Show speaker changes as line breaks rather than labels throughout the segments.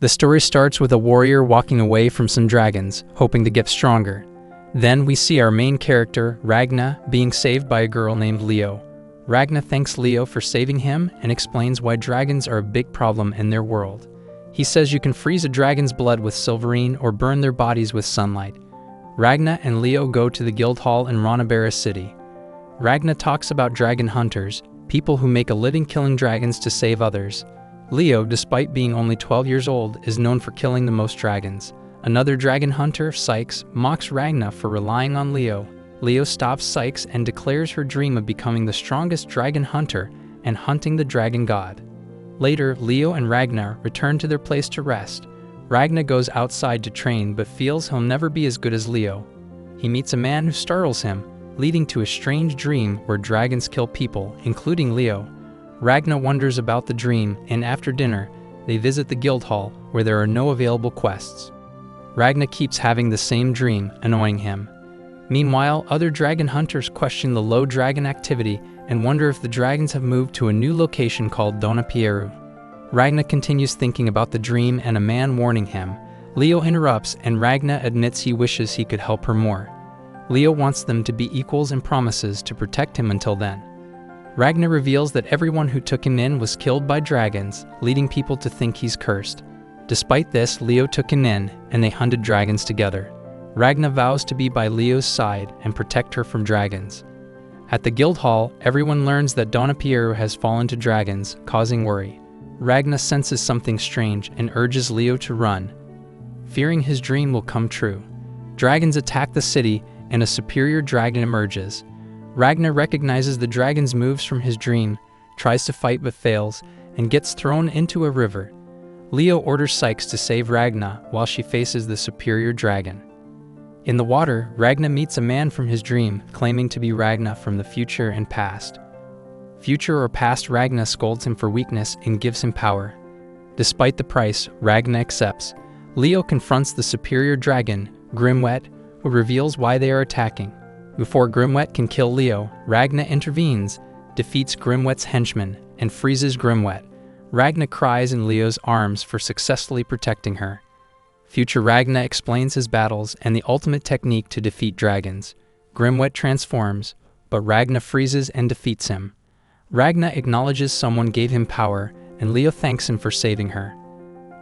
The story starts with a warrior walking away from some dragons, hoping to get stronger. Then we see our main character, Ragna, being saved by a girl named Leo. Ragna thanks Leo for saving him and explains why dragons are a big problem in their world. He says you can freeze a dragon's blood with silverine or burn their bodies with sunlight. Ragna and Leo go to the guild hall in Ranabera City. Ragna talks about dragon hunters, people who make a living killing dragons to save others. Leo, despite being only 12 years old, is known for killing the most dragons. Another dragon hunter, Sykes, mocks Ragna for relying on Leo. Leo stops Sykes and declares her dream of becoming the strongest dragon hunter and hunting the dragon god. Later, Leo and Ragna return to their place to rest. Ragna goes outside to train but feels he'll never be as good as Leo. He meets a man who startles him, leading to a strange dream where dragons kill people, including Leo. Ragna wonders about the dream, and after dinner, they visit the guild hall, where there are no available quests. Ragna keeps having the same dream, annoying him. Meanwhile, other dragon hunters question the low dragon activity and wonder if the dragons have moved to a new location called Donapieru. Ragna continues thinking about the dream and a man warning him. Leo interrupts, and Ragna admits he wishes he could help her more. Leo wants them to be equals and promises to protect him until then. Ragna reveals that everyone who took him in was killed by dragons, leading people to think he's cursed. Despite this, Leo took him in, and they hunted dragons together. Ragna vows to be by Leo's side and protect her from dragons. At the guild hall, everyone learns that Donapieru has fallen to dragons, causing worry. Ragna senses something strange and urges Leo to run, fearing his dream will come true. Dragons attack the city, and a superior dragon emerges. Ragna recognizes the dragon's moves from his dream, tries to fight but fails, and gets thrown into a river. Leo orders Sykes to save Ragna while she faces the superior dragon. In the water, Ragna meets a man from his dream, claiming to be Ragna from the future and past. Future or past Ragna scolds him for weakness and gives him power. Despite the price, Ragna accepts. Leo confronts the superior dragon, Grimwet, who reveals why they are attacking. Before Grimwet can kill Leo, Ragna intervenes, defeats Grimwet's henchman, and freezes Grimwet. Ragna cries in Leo's arms for successfully protecting her. Future Ragna explains his battles and the ultimate technique to defeat dragons. Grimwet transforms, but Ragna freezes and defeats him. Ragna acknowledges someone gave him power, and Leo thanks him for saving her.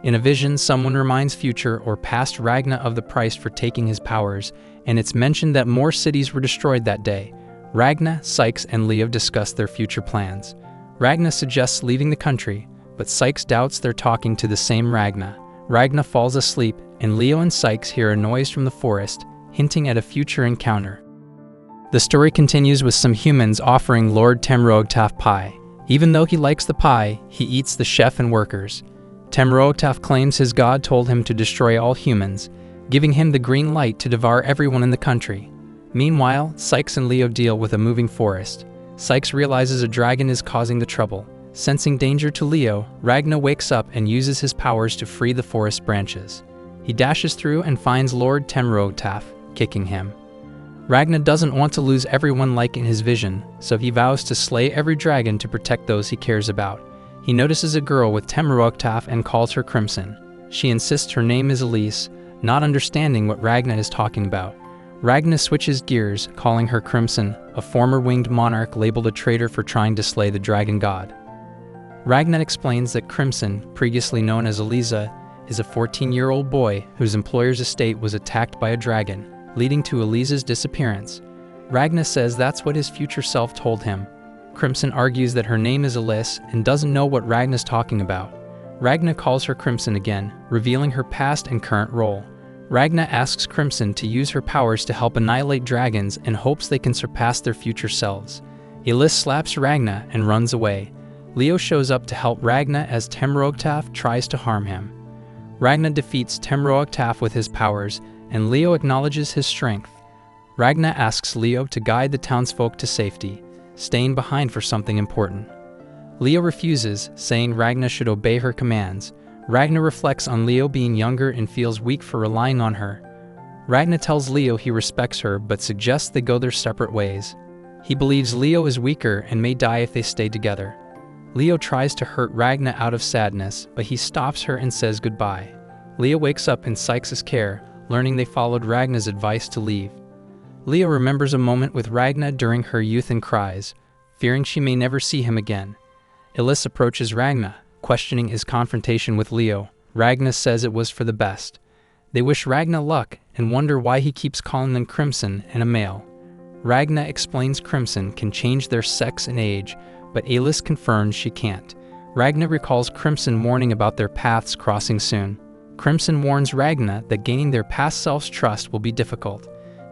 In a vision, someone reminds future or past Ragna of the price for taking his powers, and it's mentioned that more cities were destroyed that day. Ragna, Sykes, and Leo discuss their future plans. Ragna suggests leaving the country, but Sykes doubts they're talking to the same Ragna. Ragna falls asleep, and Leo and Sykes hear a noise from the forest, hinting at a future encounter. The story continues with some humans offering Lord Temroogtaf pie. Even though he likes the pie, he eats the chef and workers. Temroogtaf claims his god told him to destroy all humans, giving him the green light to devour everyone in the country. Meanwhile, Sykes and Leo deal with a moving forest. Sykes realizes a dragon is causing the trouble. Sensing danger to Leo, Ragna wakes up and uses his powers to free the forest branches. He dashes through and finds Lord Temroogtaf, kicking him. Ragna doesn't want to lose everyone like in his vision, so he vows to slay every dragon to protect those he cares about. He notices a girl with Temroogtaf and calls her Crimson. She insists her name is Elise, not understanding what Ragna is talking about. Ragna switches gears, calling her Crimson, a former winged monarch labeled a traitor for trying to slay the dragon god. Ragna explains that Crimson, previously known as Eliza, is a 14-year-old boy whose employer's estate was attacked by a dragon, leading to Eliza's disappearance. Ragna says that's what his future self told him. Crimson argues that her name is Elise and doesn't know what Ragna's talking about. Ragna calls her Crimson again, revealing her past and current role. Ragna asks Crimson to use her powers to help annihilate dragons and hopes they can surpass their future selves. Elise slaps Ragna and runs away. Leo shows up to help Ragna as Temroogtaf tries to harm him. Ragna defeats Temroogtaf with his powers, and Leo acknowledges his strength. Ragna asks Leo to guide the townsfolk to safety, staying behind for something important. Leo refuses, saying Ragna should obey her commands. Ragna reflects on Leo being younger and feels weak for relying on her. Ragna tells Leo he respects her but suggests they go their separate ways. He believes Leo is weaker and may die if they stay together. Leo tries to hurt Ragna out of sadness, but he stops her and says goodbye. Leo wakes up in Sykes' care, learning they followed Ragna's advice to leave. Leo remembers a moment with Ragna during her youth and cries, fearing she may never see him again. Elise approaches Ragna, questioning his confrontation with Leo. Ragna says it was for the best. They wish Ragna luck and wonder why he keeps calling them Crimson and a male. Ragna explains Crimson can change their sex and age, but Elise confirms she can't. Ragna recalls Crimson warning about their paths crossing soon. Crimson warns Ragna that gaining their past self's trust will be difficult.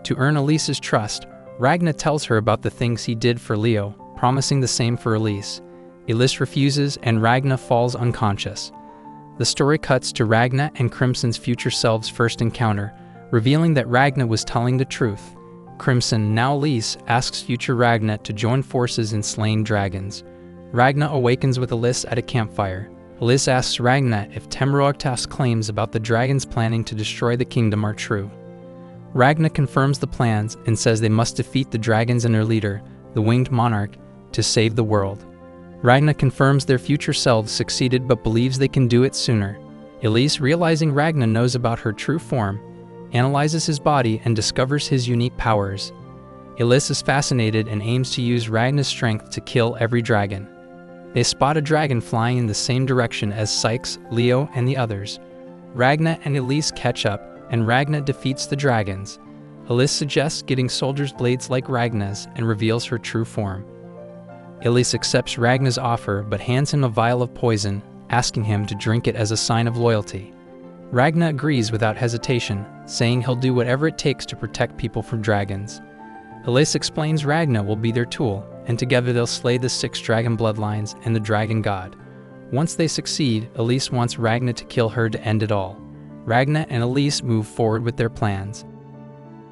To earn Elise's trust, Ragna tells her about the things he did for Leo, promising the same for Elise. Elise refuses and Ragna falls unconscious. The story cuts to Ragna and Crimson's future selves' first encounter, revealing that Ragna was telling the truth. Crimson, now Elise, asks future Ragna to join forces in slaying dragons. Ragna awakens with Elise at a campfire. Elise asks Ragna if Temroaktas' claims about the dragons planning to destroy the kingdom are true. Ragna confirms the plans and says they must defeat the dragons and their leader, the winged monarch, to save the world. Ragna confirms their future selves succeeded but believes they can do it sooner. Elise, realizing Ragna knows about her true form, analyzes his body and discovers his unique powers. Elise is fascinated and aims to use Ragna's strength to kill every dragon. They spot a dragon flying in the same direction as Sykes, Leo, and the others. Ragna and Elise catch up, and Ragna defeats the dragons. Elise suggests getting soldiers' blades like Ragna's and reveals her true form. Elise accepts Ragna's offer but hands him a vial of poison, asking him to drink it as a sign of loyalty. Ragna agrees without hesitation, saying he'll do whatever it takes to protect people from dragons. Elise explains Ragna will be their tool, and together they'll slay the 6 dragon bloodlines and the dragon god. Once they succeed, Elise wants Ragna to kill her to end it all. Ragna and Elise move forward with their plans.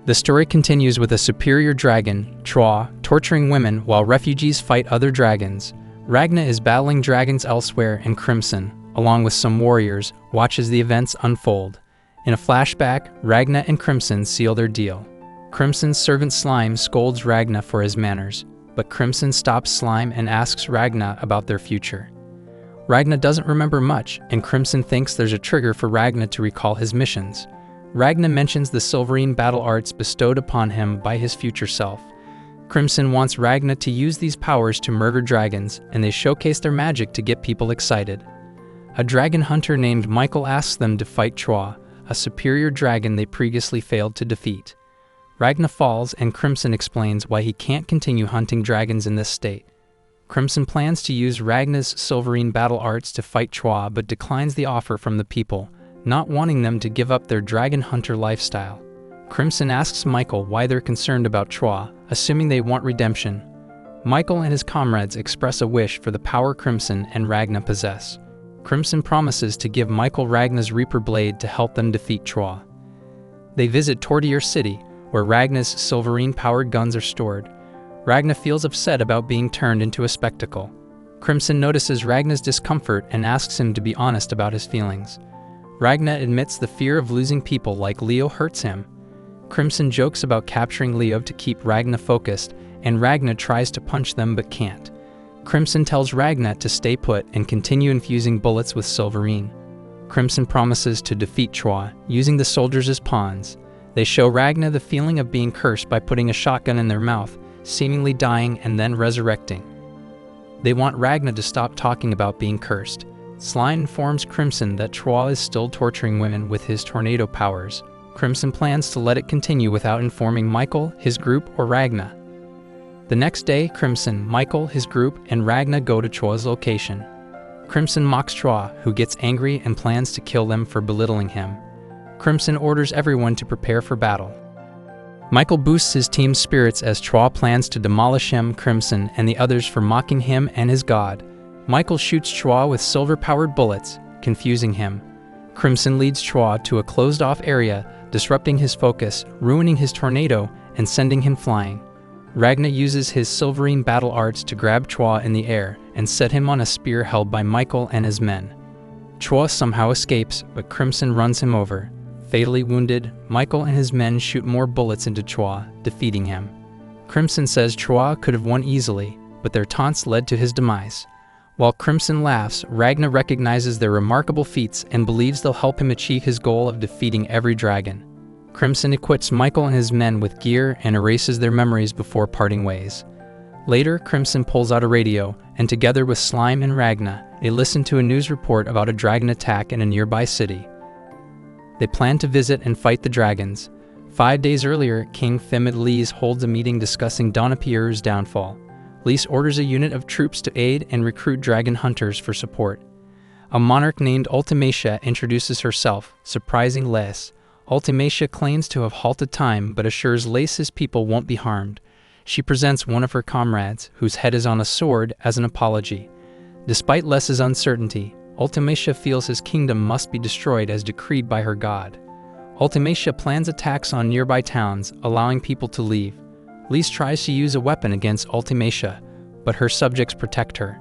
The story continues with a superior dragon, Troa, torturing women while refugees fight other dragons. Ragna is battling dragons elsewhere, and Crimson, along with some warriors, watches the events unfold. In a flashback, Ragna and Crimson seal their deal. Crimson's servant Slime scolds Ragna for his manners, but Crimson stops Slime and asks Ragna about their future. Ragna doesn't remember much, and Crimson thinks there's a trigger for Ragna to recall his missions. Ragna mentions the silverine battle arts bestowed upon him by his future self. Crimson wants Ragna to use these powers to murder dragons, and they showcase their magic to get people excited. A dragon hunter named Michael asks them to fight Troa, a superior dragon they previously failed to defeat. Ragna falls, and Crimson explains why he can't continue hunting dragons in this state. Crimson plans to use Ragna's silverine battle arts to fight Troa but declines the offer from the people, not wanting them to give up their dragon hunter lifestyle. Crimson asks Michael why they're concerned about Troa, assuming they want redemption. Michael and his comrades express a wish for the power Crimson and Ragna possess. Crimson promises to give Michael Ragna's Reaper Blade to help them defeat Troa. They visit Tortier City, where Ragna's silverine-powered guns are stored. Ragna feels upset about being turned into a spectacle. Crimson notices Ragna's discomfort and asks him to be honest about his feelings. Ragna admits the fear of losing people like Leo hurts him. Crimson jokes about capturing Leo to keep Ragna focused, and Ragna tries to punch them but can't. Crimson tells Ragna to stay put and continue infusing bullets with silverine. Crimson promises to defeat Troa, using the soldiers as pawns. They show Ragna the feeling of being cursed by putting a shotgun in their mouth, seemingly dying and then resurrecting. They want Ragna to stop talking about being cursed. Slime informs Crimson that Troa is still torturing women with his tornado powers. Crimson plans to let it continue without informing Michael, his group, or Ragna. The next day, Crimson, Michael, his group, and Ragna go to Troa's location. Crimson mocks Troa, who gets angry and plans to kill them for belittling him. Crimson orders everyone to prepare for battle. Michael boosts his team's spirits as Troa plans to demolish him, Crimson, and the others for mocking him and his god. Michael shoots Troa with silver-powered bullets, confusing him. Crimson leads Troa to a closed-off area, disrupting his focus, ruining his tornado, and sending him flying. Ragna uses his silverine battle arts to grab Troa in the air and set him on a spear held by Michael and his men. Troa somehow escapes, but Crimson runs him over. Fatally wounded, Michael and his men shoot more bullets into Troa, defeating him. Crimson says Troa could have won easily, but their taunts led to his demise. While Crimson laughs, Ragna recognizes their remarkable feats and believes they'll help him achieve his goal of defeating every dragon. Crimson equips Michael and his men with gear and erases their memories before parting ways. Later, Crimson pulls out a radio, and together with Slime and Ragna, they listen to a news report about a dragon attack in a nearby city. They plan to visit and fight the dragons. 5 days earlier, King Themid Lys holds a meeting discussing Donapier's downfall. Lys orders a unit of troops to aid and recruit dragon hunters for support. A monarch named Ultimacia introduces herself, surprising Lys. Ultimacia claims to have halted time but assures Lys's people won't be harmed. She presents one of her comrades, whose head is on a sword, as an apology. Despite Lys's uncertainty, Ultimacia feels his kingdom must be destroyed as decreed by her god. Ultimacia plans attacks on nearby towns, allowing people to leave. Lys tries to use a weapon against Ultimacia, but her subjects protect her.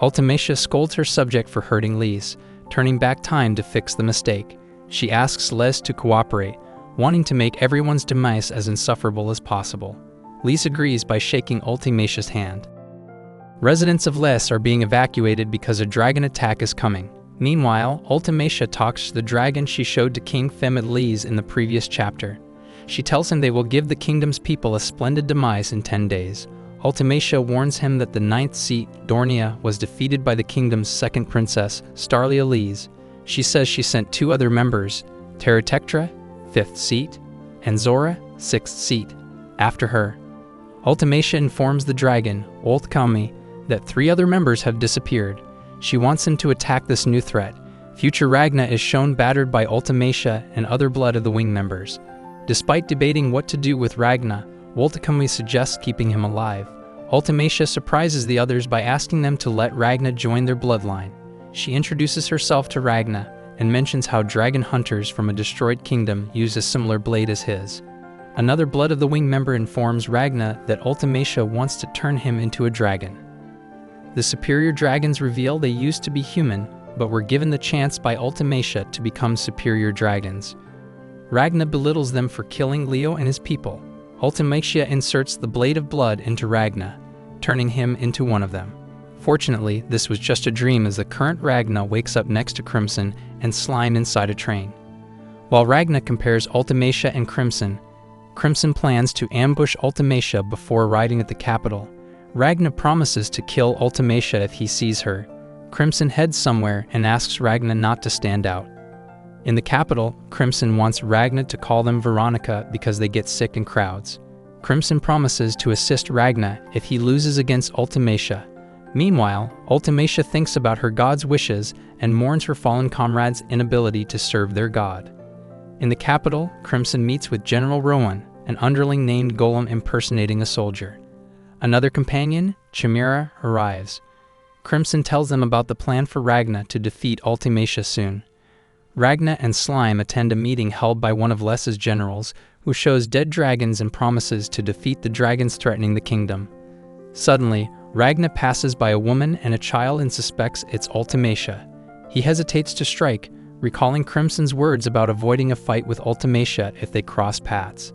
Ultimacia scolds her subject for hurting Lys, turning back time to fix the mistake. She asks Lys to cooperate, wanting to make everyone's demise as insufferable as possible. Lys agrees by shaking Ultimacia's hand. Residents of Lys are being evacuated because a dragon attack is coming. Meanwhile, Ultimacia talks to the dragon she showed to King Themid Lys in the previous chapter. She tells him they will give the kingdom's people a splendid demise in 10 days. Ultimacia warns him that the 9th seat, Dornia, was defeated by the kingdom's second princess, Starlia Lys. She says she sent 2 other members, Teratectra, 5th seat, and Zora, 6th seat, after her. Ultimacia informs the dragon, Ultkami, that 3 other members have disappeared. She wants him to attack this new threat. Future Ragna is shown battered by Ultimacia and other Blood of the Wing members. Despite debating what to do with Ragna, Ultkami suggests keeping him alive. Ultimacia surprises the others by asking them to let Ragna join their bloodline. She introduces herself to Ragna and mentions how dragon hunters from a destroyed kingdom use a similar blade as his. Another Blood of the Wing member informs Ragna that Ultimacia wants to turn him into a dragon. The superior dragons reveal they used to be human, but were given the chance by Ultimacia to become superior dragons. Ragna belittles them for killing Leo and his people. Ultimacia inserts the Blade of Blood into Ragna, turning him into one of them. Fortunately, this was just a dream as the current Ragna wakes up next to Crimson and Slime inside a train. While Ragna compares Ultimacia and Crimson, Crimson plans to ambush Ultimacia before arriving at the capital. Ragna promises to kill Ultimacia if he sees her. Crimson heads somewhere and asks Ragna not to stand out. In the capital, Crimson wants Ragna to call them Veronica because they get sick in crowds. Crimson promises to assist Ragna if he loses against Ultimacia. Meanwhile, Ultimacia thinks about her god's wishes and mourns her fallen comrade's inability to serve their god. In the capital, Crimson meets with General Rowan, an underling named Golem impersonating a soldier. Another companion, Chimera, arrives. Crimson tells them about the plan for Ragna to defeat Ultimacia soon. Ragna and Slime attend a meeting held by one of Lys's generals, who shows dead dragons and promises to defeat the dragons threatening the kingdom. Suddenly, Ragna passes by a woman and a child and suspects it's Ultimacia. He hesitates to strike, recalling Crimson's words about avoiding a fight with Ultimacia if they cross paths.